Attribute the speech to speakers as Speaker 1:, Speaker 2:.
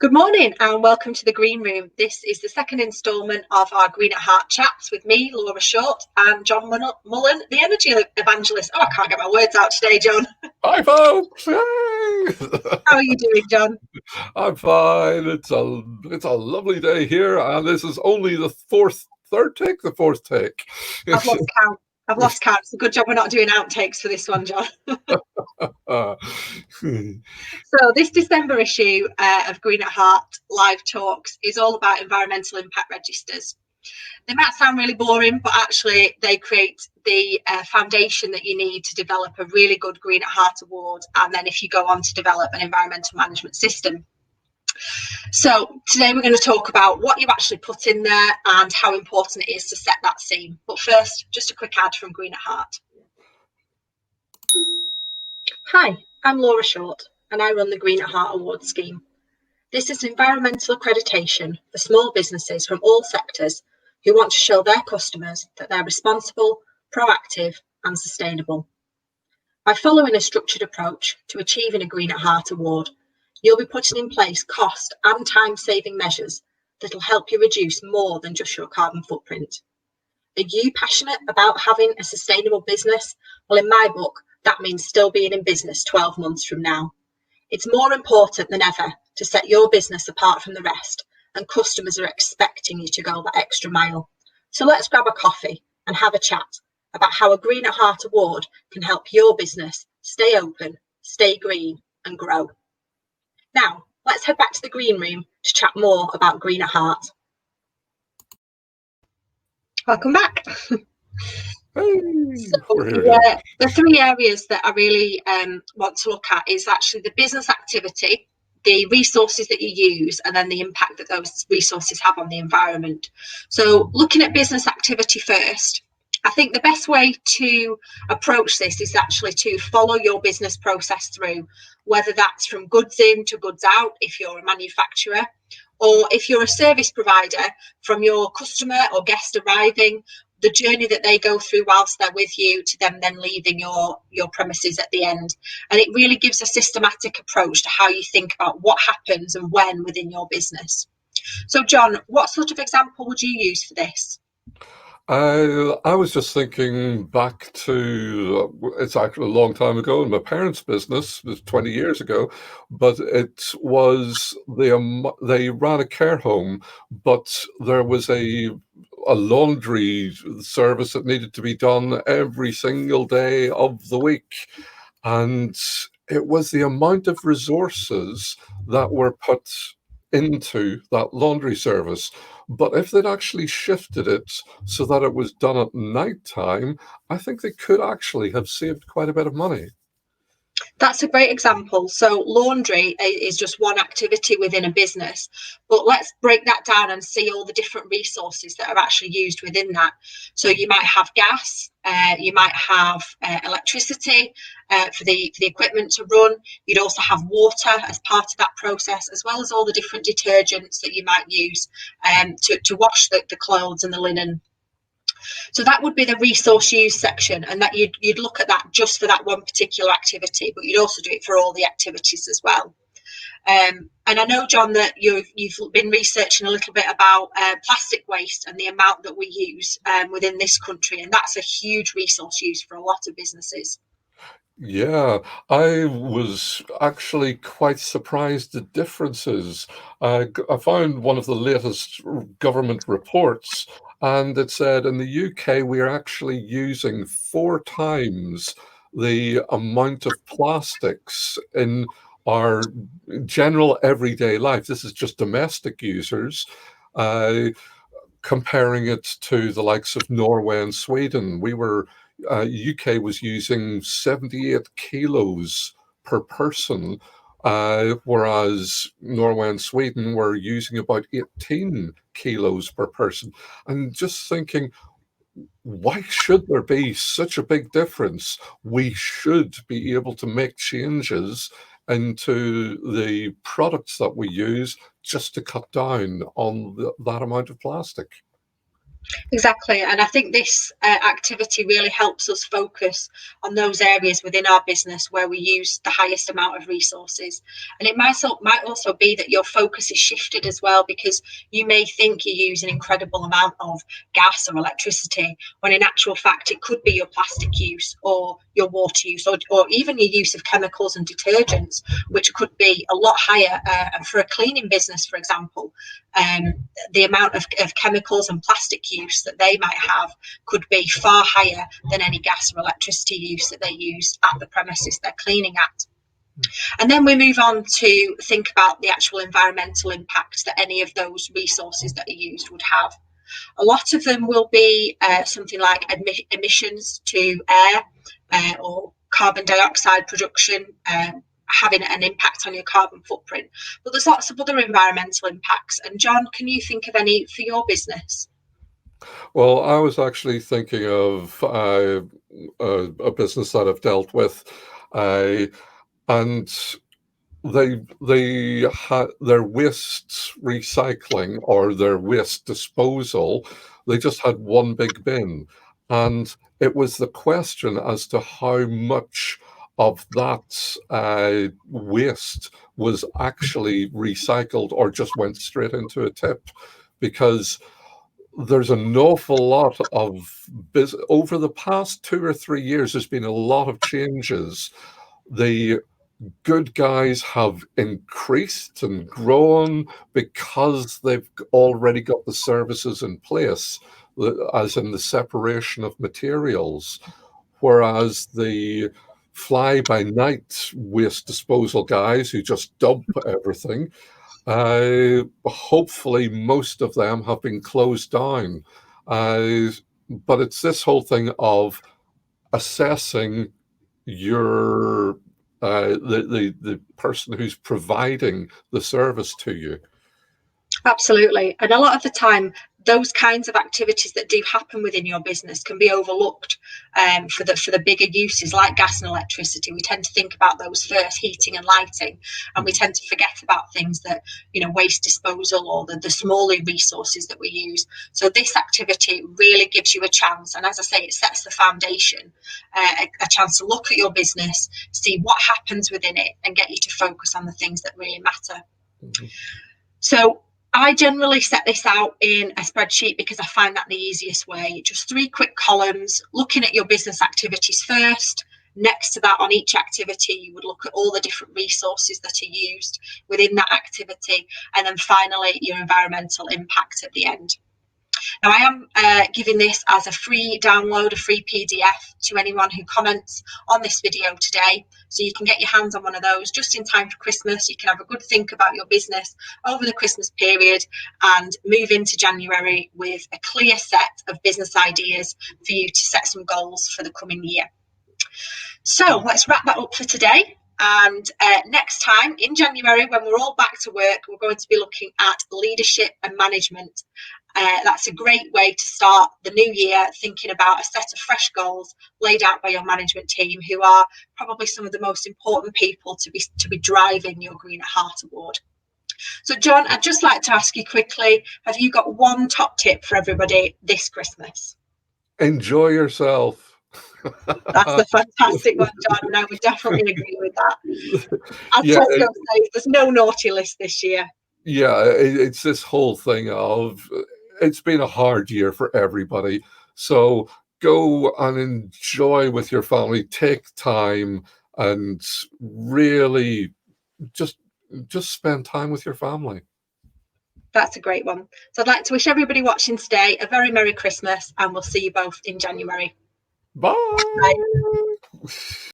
Speaker 1: Good morning and welcome to the Green Room. This is the second instalment of our Green at Heart chats with me, Laura Short, and John Mullen, the energy evangelist. Oh, I can't get my words out today, John.
Speaker 2: Hi, folks. Hey.
Speaker 1: How are you doing, John?
Speaker 2: I'm fine. It's a lovely day here, and this is only the fourth take.
Speaker 1: I've lost count. It's a good job we're not doing outtakes for this one, John. So this December issue of Green at Heart Live Talks is all about environmental impact registers. They might sound really boring, but actually they create the foundation that you need to develop a really good Green at Heart award, and then if you go on to develop an environmental management system. So today we're going to talk about what you actually put in there and how important it is to set that scene. But first, just a quick ad from Green at Heart. Hi, I'm Laura Short and I run the Green at Heart Award scheme. This is environmental accreditation for small businesses from all sectors who want to show their customers that they're responsible, proactive and sustainable. By following a structured approach to achieving a Green at Heart award, you'll be putting in place cost and time-saving measures that will help you reduce more than just your carbon footprint. Are you passionate about having a sustainable business? Well, in my book, that means still being in business 12 months from now. It's more important than ever to set your business apart from the rest, and customers are expecting you to go that extra mile. So let's grab a coffee and have a chat about how a Green at Heart award can help your business stay open, stay green and grow. Now, let's head back to the Green Room to chat more about Green at Heart. Welcome back.
Speaker 2: Hey,
Speaker 1: So, the three areas that I really want to look at is actually the business activity, the resources that you use, and then the impact that those resources have on the environment. So looking at business activity first, I think the best way to approach this is actually to follow your business process through, whether that's from goods in to goods out if you're a manufacturer, or if you're a service provider, from your customer or guest arriving, the journey that they go through whilst they're with you to them then leaving your premises at the end. And it really gives a systematic approach to how you think about what happens and when within your business. So John, what sort of example would you use for this?
Speaker 2: I was just thinking back to, it's actually a long time ago in my parents' business, it was 20 years ago, but it was, they ran a care home, but there was a laundry service that needed to be done every single day of the week. And it was the amount of resources that were put into that laundry service. But if they'd actually shifted it so that it was done at night time, I think they could actually have saved quite a bit of money.
Speaker 1: That's a great example. So laundry is just one activity within a business, but let's break that down and see all the different resources that are actually used within that. So you might have gas, you might have electricity for the equipment to run. You'd also have water as part of that process, as well as all the different detergents that you might use to wash the clothes and the linen. So that would be the resource use section, and that you'd look at that just for that one particular activity, but you'd also do it for all the activities as well. And I know, John, that you've been researching a little bit about plastic waste and the amount that we use within this country, and that's a huge resource use for a lot of businesses.
Speaker 2: Yeah, I was actually quite surprised at differences. I found one of the latest government reports, and it said in the UK we are actually using 4 times the amount of plastics in our general everyday life. This is just domestic users. Comparing it to the likes of Norway and Sweden, UK was using 78 kilos per person, whereas Norway and Sweden were using about 18 kilos per person. And just thinking, why should there be such a big difference? We should be able to make changes into the products that we use just to cut down on that amount of plastic.
Speaker 1: Exactly. And I think this activity really helps us focus on those areas within our business where we use the highest amount of resources. And it might also be that your focus is shifted as well, because you may think you use an incredible amount of gas or electricity, when in actual fact, it could be your plastic use or your water use, or even your use of chemicals and detergents, which could be a lot higher. And for a cleaning business, for example, um, the amount of chemicals and plastic use that they might have could be far higher than any gas or electricity use that they use at the premises they're cleaning at. And then we move on to think about the actual environmental impact that any of those resources that are used would have. A lot of them will be something like emissions to air, or carbon dioxide production, having an impact on your carbon footprint. But there's lots of other environmental impacts. And John, can you think of any for your business?
Speaker 2: Well, I was actually thinking of a business that I've dealt with, uh, and they had their waste recycling or their waste disposal. They just had one big bin, and it was the question as to how much of that waste was actually recycled or just went straight into a tip, because there's an awful lot of business over the past 2 or 3 years. There's been a lot of changes. The good guys have increased and grown because they've already got the services in place, as in the separation of materials. Whereas the fly by night waste disposal guys who just dump everything, hopefully most of them have been closed down. Uh, but it's this whole thing of assessing your the person who's providing the service to you.
Speaker 1: Absolutely. And a lot of the time, those kinds of activities that do happen within your business can be overlooked, for the bigger uses like gas and electricity. We tend to think about those first, heating and lighting, and we tend to forget about things that, waste disposal, or the smaller resources that we use. So this activity really gives you a chance, and as I say, it sets the foundation, a chance to look at your business, see what happens within it, and get you to focus on the things that really matter.
Speaker 2: Mm-hmm.
Speaker 1: So I generally set this out in a spreadsheet because I find that the easiest way. Just 3 quick columns, looking at your business activities first. Next to that, on each activity, you would look at all the different resources that are used within that activity. And then finally, your environmental impact at the end. Now, I am giving this as a free download, a free PDF to anyone who comments on this video today. So you can get your hands on one of those just in time for Christmas. You can have a good think about your business over the Christmas period and move into January with a clear set of business ideas for you to set some goals for the coming year. So let's wrap that up for today. And next time in January, when we're all back to work, we're going to be looking at leadership and management. That's a great way to start the new year, thinking about a set of fresh goals laid out by your management team, who are probably some of the most important people to be driving your Green at Heart Award. So, John, I'd just like to ask you quickly, have you got one top tip for everybody this Christmas?
Speaker 2: Enjoy yourself.
Speaker 1: That's a fantastic one, John, and I would definitely agree with that. As
Speaker 2: Yeah,
Speaker 1: Tesco says, there's no naughty list this year.
Speaker 2: yeah, it's this whole thing of it's been a hard year for everybody. So go and enjoy with your family, take time and really just just spend time with your family.
Speaker 1: That's a great one. So I'd like to wish everybody watching today a very Merry Christmas, and we'll see you both in January.
Speaker 2: Bye.
Speaker 1: Bye.